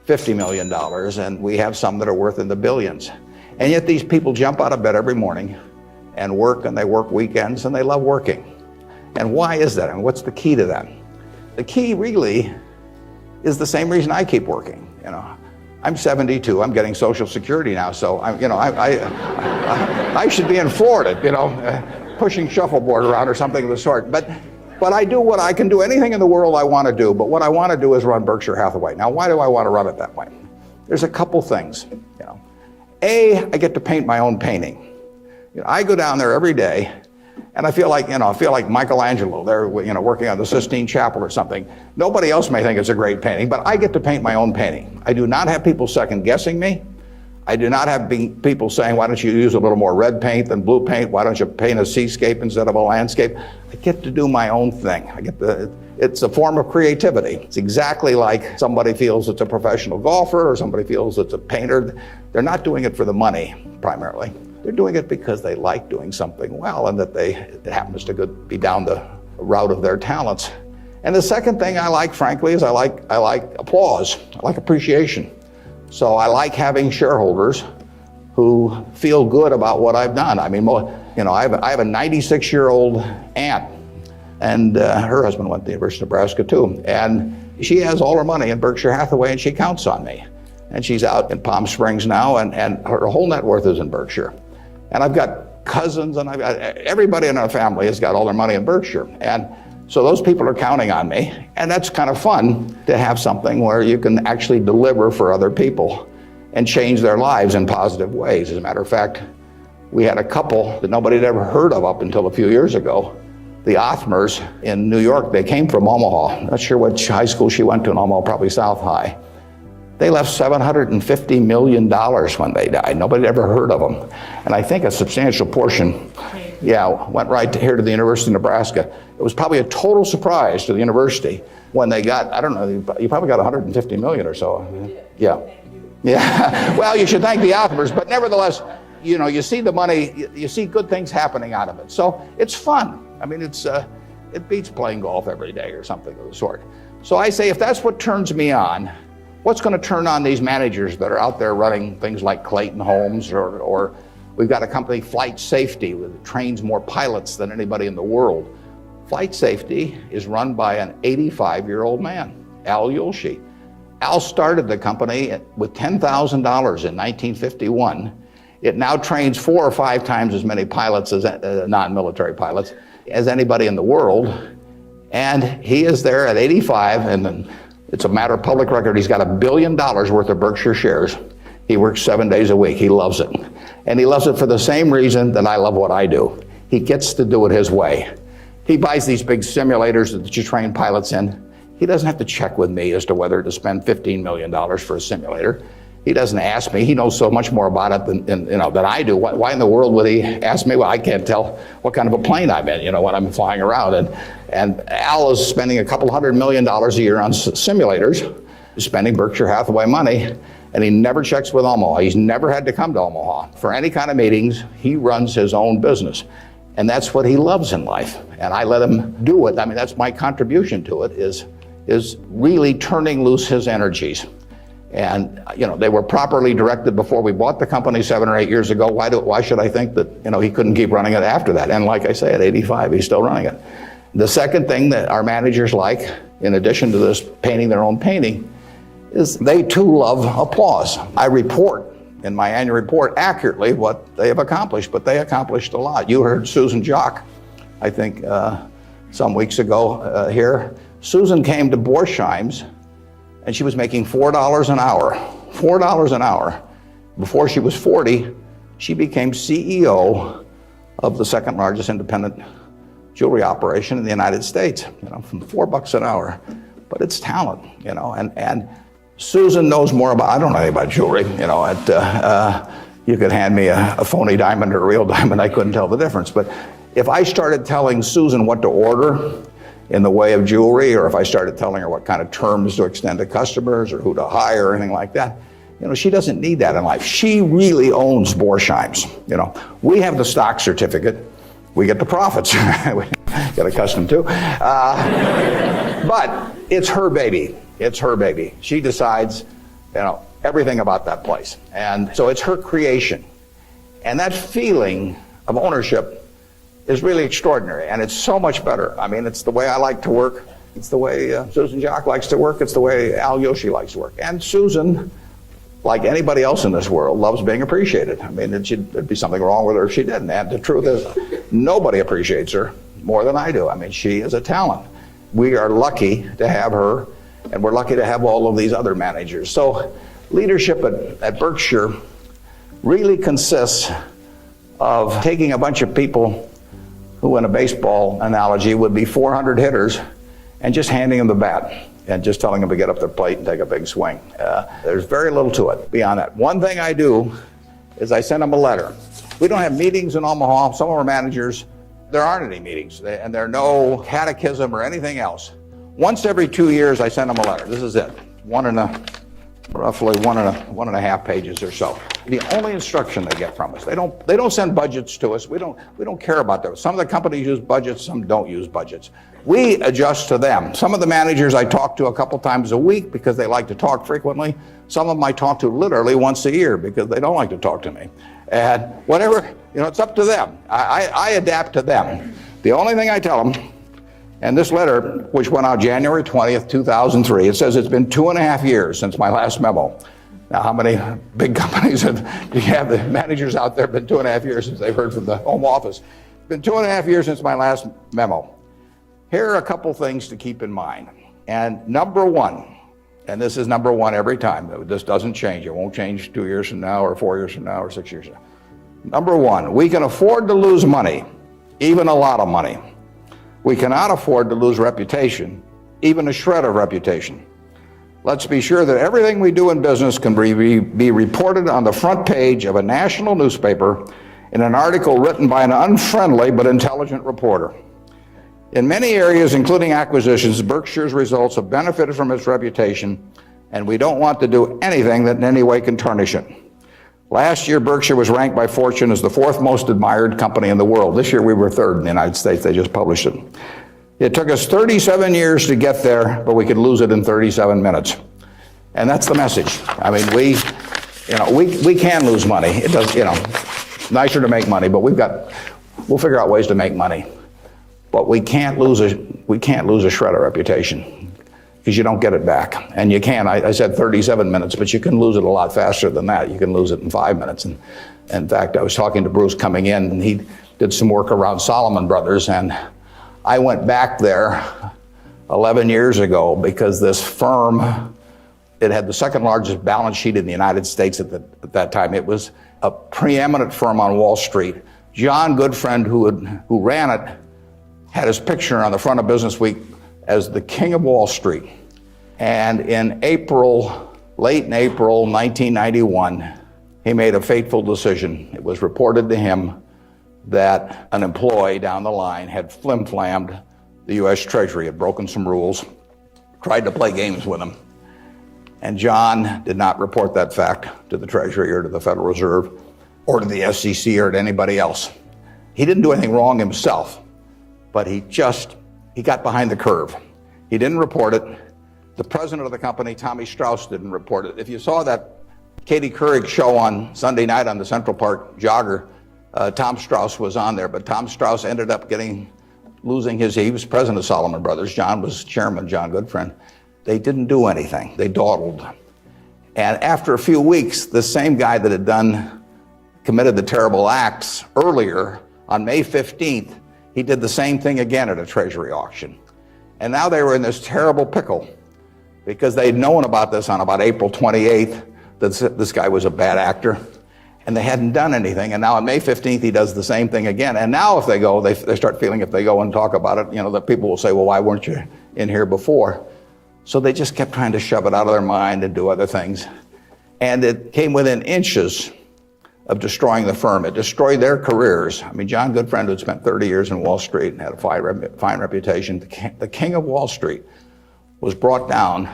$50 million, and we have some that are worth in the billions. And yet these people jump out of bed every morning and work, and they work weekends, and they love working. And why is that? And what's the key to that? The key really is the same reason I keep working. I'm 72. I'm getting Social Security now, so I should be in Florida, pushing shuffleboard around or something of the sort. But I do what I can do, anything in the world I want to do. But what I want to do is run Berkshire Hathaway. Now, why do I want to run it that way? There's a couple things. I get to paint my own painting. I go down there every day, and I feel like Michelangelo. They're working on the Sistine Chapel or something. Nobody else may think it's a great painting, but I get to paint my own painting. I do not have people second guessing me. I do not have people saying, why don't you use a little more red paint than blue paint? Why don't you paint a seascape instead of a landscape? I get to do my own thing. It's a form of creativity. It's exactly like somebody feels it's a professional golfer or somebody feels it's a painter. They're not doing it for the money, primarily. They're doing it because they like doing something well, and that it happens to be down the route of their talents. And the second thing I like, frankly, is I like applause. I like appreciation. So I like having shareholders who feel good about what I've done. I mean, I have a 96-year-old aunt, and her husband went to the University of Nebraska too. And she has all her money in Berkshire Hathaway, and she counts on me. And she's out in Palm Springs now, and her whole net worth is in Berkshire. And I've got cousins, and everybody in our family has got all their money in Berkshire. And so those people are counting on me, and that's kind of fun to have something where you can actually deliver for other people and change their lives in positive ways. As a matter of fact, we had a couple that nobody had ever heard of up until a few years ago, the Othmers in New York. They came from Omaha. Not sure which high school she went to in Omaha, probably South High. They left $750 million when they died. Nobody had ever heard of them. And I think a substantial portion, went right here to the University of Nebraska. It was probably a total surprise to the university when they got, I don't know, you probably got 150 million or so. Yeah. Well, you should thank the Othmers, but nevertheless, you see the money, you see good things happening out of it. So it's fun. I mean, it beats playing golf every day or something of the sort. So I say, if that's what turns me on, what's going to turn on these managers that are out there running things like Clayton Homes, or we've got a company, Flight Safety, that trains more pilots than anybody in the world. Flight Safety is run by an 85-year-old man, Al Yulshi. Al started the company with $10,000 in 1951. It now trains 4 or 5 times as many pilots as non-military pilots as anybody in the world. And he is there at 85, and it's a matter of public record. He's got $1 billion worth of Berkshire shares. He works 7 days a week. He loves it. And he loves it for the same reason that I love what I do. He gets to do it his way. He buys these big simulators that you train pilots in. He doesn't have to check with me as to whether to spend $15 million for a simulator. He doesn't ask me. He knows so much more about it than I do. Why in the world would he ask me? Well, I can't tell what kind of a plane I'm in, when I'm flying around. And Al is spending a couple $100 million a year on simulators, spending Berkshire Hathaway money, and he never checks with Omaha. He's never had to come to Omaha for any kind of meetings. He runs his own business. And that's what he loves in life. And I let him do it. I mean, that's my contribution to it, is really turning loose his energies. And they were properly directed before we bought the company 7 or 8 years ago. Why should I think that he couldn't keep running it after that? And like I say, at 85, he's still running it. The second thing that our managers like, in addition to this painting their own painting, is they too love applause. I report in my annual report accurately what they have accomplished, but they accomplished a lot. You heard Susan Jock, I think, some weeks ago here. Susan came to Borsheim's, and she was making $4 an hour. $4 an hour. Before she was 40, she became CEO of the second largest independent jewelry operation in the United States, from $4 an hour. But it's talent, and Susan knows more about, I don't know anything about jewelry, you could hand me a phony diamond or a real diamond, I couldn't tell the difference. But if I started telling Susan what to order in the way of jewelry, or if I started telling her what kind of terms to extend to customers or who to hire or anything like that, she doesn't need that in life. She really owns Borsheim's. We have the stock certificate, we get the profits. We get accustomed to. But it's her baby. It's her baby. She decides everything about that place. And so it's her creation. And that feeling of ownership is really extraordinary, and it's so much better. I mean, it's the way I like to work. It's the way Susan Jock likes to work. It's the way Al Yoshi likes to work. And Susan, like anybody else in this world, loves being appreciated. I mean, there'd be something wrong with her if she didn't. And the truth is, nobody appreciates her more than I do. I mean, she is a talent. We are lucky to have her, and we're lucky to have all of these other managers. So leadership at Berkshire really consists of taking a bunch of people who, in a baseball analogy, would be 400 hitters, and just handing them the bat and just telling them to get up their plate and take a big swing. There's very little to it beyond that. One thing I do is I send them a letter. We don't have meetings in Omaha. Some of our managers, there aren't any meetings, and there are no catechism or anything else. Once every 2 years, I send them a letter. This is it. Roughly one and a half pages or so. The only instruction they get from us. They don't send budgets to us. We don't care about those. Some of the companies use budgets, some don't use budgets. We adjust to them. Some of the managers I talk to a couple times a week because they like to talk frequently. Some of them I talk to literally once a year because they don't like to talk to me. And whatever, it's up to them. I adapt to them. The only thing I tell them, and this letter, which went out January 20th, 2003, it says it's been 2.5 years since my last memo. Now, how many big companies do you have the managers out there been 2.5 years since they've heard from the home office? It's been 2.5 years since my last memo. Here are a couple things to keep in mind. And number one, and this is number one every time, this doesn't change. It won't change 2 years from now or 4 years from now or 6 years from now. Number one, we can afford to lose money, even a lot of money. We cannot afford to lose reputation, even a shred of reputation. Let's be sure that everything we do in business can be reported on the front page of a national newspaper in an article written by an unfriendly but intelligent reporter. In many areas, including acquisitions, Berkshire's results have benefited from its reputation, and we don't want to do anything that in any way can tarnish it. Last year, Berkshire was ranked by Fortune as the 4th most admired company in the world. This year, we were 3rd in the United States. They just published it. It took us 37 years to get there, but we could lose it in 37 minutes. And that's the message. I mean, we can lose money. It does, nicer to make money, but we'll figure out ways to make money. But we can't lose a shred of reputation, because you don't get it back. And you can. I said 37 minutes, but you can lose it a lot faster than that. You can lose it in 5 minutes. And in fact, I was talking to Bruce coming in, and he did some work around Salomon Brothers, and I went back there 11 years ago because this firm, it had the 2nd largest balance sheet in the United States at that time. It was a preeminent firm on Wall Street. John Goodfriend, who ran it, had his picture on the front of Business Week as the king of Wall Street. And in late in April 1991, he made a fateful decision. It was reported to him that an employee down the line had flim-flammed the U.S. Treasury, had broken some rules, tried to play games with him. And John did not report that fact to the Treasury or to the Federal Reserve or to the SEC or to anybody else. He didn't do anything wrong himself, but he got behind the curve. He didn't report it. The president of the company, Tommy Strauss, didn't report it. If you saw that Katie Couric show on Sunday night on the Central Park Jogger, Tom Strauss was on there, but Tom Strauss ended up he was president of Salomon Brothers. John was chairman, John Goodfriend. They didn't do anything. They dawdled. And after a few weeks, the same guy that had committed the terrible acts earlier, on May 15th, he did the same thing again at a Treasury auction. And now they were in this terrible pickle because they'd known about this on about April 28th, that this guy was a bad actor, and they hadn't done anything. And now on May 15th, he does the same thing again. And now if they go, they start feeling if they go and talk about it, that people will say, well, why weren't you in here before? So they just kept trying to shove it out of their mind and do other things. And it came within inches of destroying the firm. It destroyed their careers. I mean, John Goodfriend, who'd spent 30 years in Wall Street and had a fine reputation, the king of Wall Street, was brought down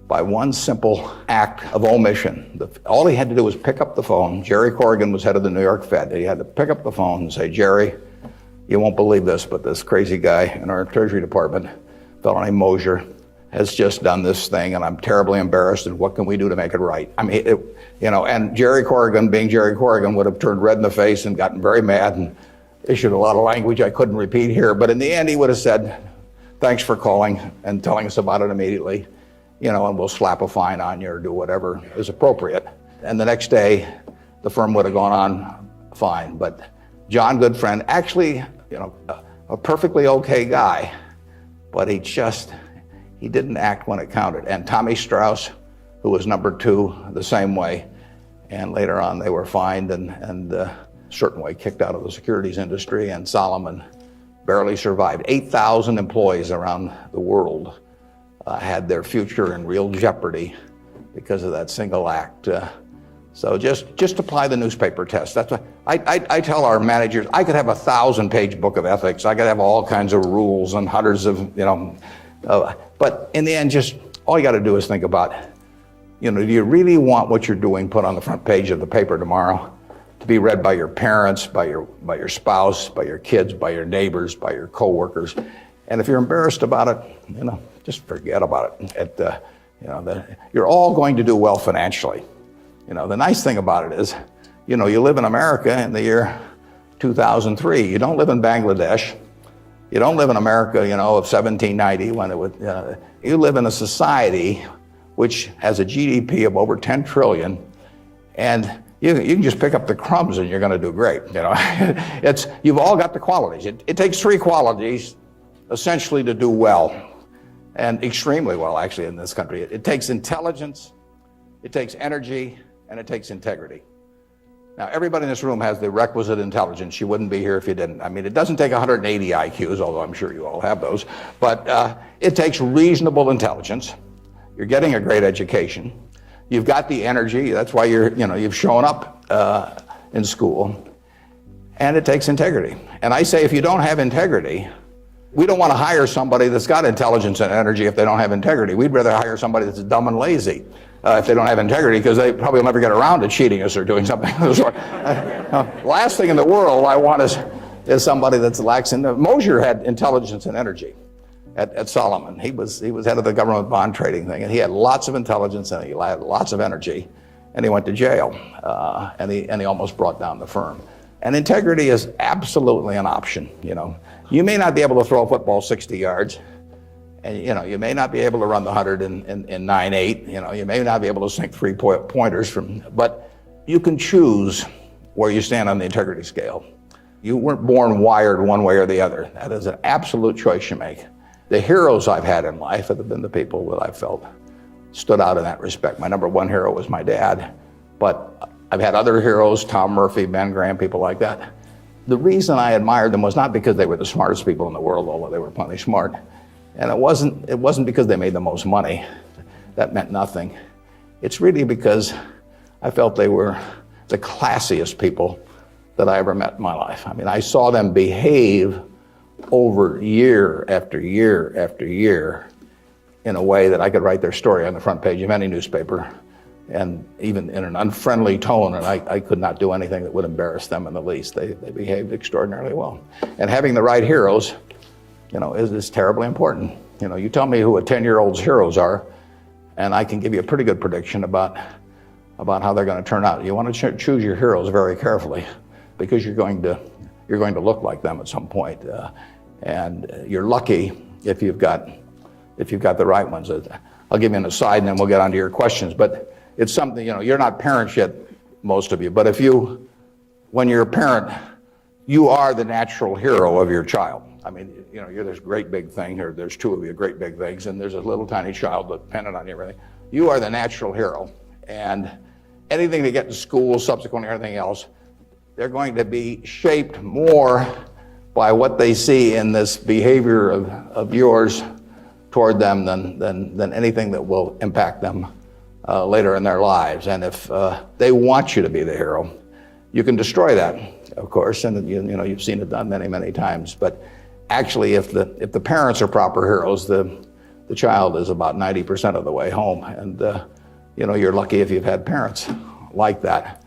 by one simple act of omission. All he had to do was pick up the phone. Jerry Corrigan was head of the New York Fed. He had to pick up the phone and say, Jerry, you won't believe this, but this crazy guy in our Treasury Department, a fellow named Mosier, has just done this thing, and I'm terribly embarrassed, and what can we do to make it right? I mean, and Jerry Corrigan, being Jerry Corrigan, would have turned red in the face and gotten very mad and issued a lot of language I couldn't repeat here. But in the end, he would have said, thanks for calling and telling us about it immediately, and we'll slap a fine on you or do whatever is appropriate. And the next day, the firm would have gone on fine. But John Goodfriend, actually, a perfectly okay guy, but he didn't act when it counted. And Tommy Strauss, who was number 2, the same way. And later on, they were fined and certain way kicked out of the securities industry, and Solomon barely survived. 8,000 employees around the world had their future in real jeopardy because of that single act. So just apply the newspaper test. That's what I tell our managers. I could have a 1,000-page book of ethics. I could have all kinds of rules and hundreds of, but in the end, just all you got to do is think about, do you really want what you're doing put on the front page of the paper tomorrow to be read by your parents, by your spouse, by your kids, by your neighbors, by your coworkers? And if you're embarrassed about it, just forget about it. You're all going to do well financially. The nice thing about it is, you live in America in the year 2003. You don't live in Bangladesh. You don't live in America, of 1790 when it would. You live in a society which has a GDP of over 10 trillion, and you can just pick up the crumbs and you're going to do great. You've all got the qualities. It takes 3 qualities essentially to do well, and extremely well actually in this country. It takes intelligence, it takes energy, and it takes integrity. Now, everybody in this room has the requisite intelligence. You wouldn't be here if you didn't. I mean, it doesn't take 180 IQs, although I'm sure you all have those, but it takes reasonable intelligence. You're getting a great education. You've got the energy. That's why you've shown up in school. And it takes integrity. And I say, if you don't have integrity, we don't want to hire somebody that's got intelligence and energy if they don't have integrity. We'd rather hire somebody that's dumb and lazy if they don't have integrity, because they probably will never get around to cheating us or doing something of the sort. Last thing in the world I want is somebody that's lacks in. Mosher had intelligence and energy at Solomon. He was head of the government bond trading thing, and he had lots of intelligence and he had lots of energy, and he went to jail, and he almost brought down the firm. And integrity is absolutely an option. You may not be able to throw a football 60 yards, and you may not be able to run the 100 in 9.8. You may not be able to sink 3 pointers but you can choose where you stand on the integrity scale. You weren't born wired one way or the other. That is an absolute choice you make. The heroes I've had in life have been the people that I felt stood out in that respect. My number 1 hero was my dad, but I've had other heroes, Tom Murphy, Ben Graham, people like that. The reason I admired them was not because they were the smartest people in the world, although they were plenty smart. And it wasn't because they made the most money. That meant nothing. It's really because I felt they were the classiest people that I ever met in my life. I mean, I saw them behave over year after year after year in a way that I could write their story on the front page of any newspaper, and even in an unfriendly tone, and I could not do anything that would embarrass them in the least. They behaved extraordinarily well. And having the right heroes, is terribly important. You tell me who a 10-year-old's heroes are, and I can give you a pretty good prediction about how they're going to turn out. You want to choose your heroes very carefully, because you're going to look like them at some point, and you're lucky if you've got the right ones. I'll give you an aside, and then we'll get on to your questions. But it's something, you're not parents yet, most of you. But when you're a parent, you are the natural hero of your child. I mean, you're this great big thing, or there's 2 of you great big things, and there's a little tiny child dependent on you and everything. You are the natural hero, and anything they get to school, subsequently everything else, they're going to be shaped more by what they see in this behavior of yours toward them than anything that will impact them later in their lives. And if they want you to be the hero, you can destroy that, of course, and you've seen it done many, many times. But actually, if the parents are proper heroes, the child is about 90% of the way home. And you're lucky if you've had parents like that.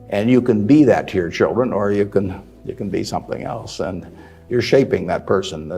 And you can be that to your children, or you can be something else, and you're shaping that person.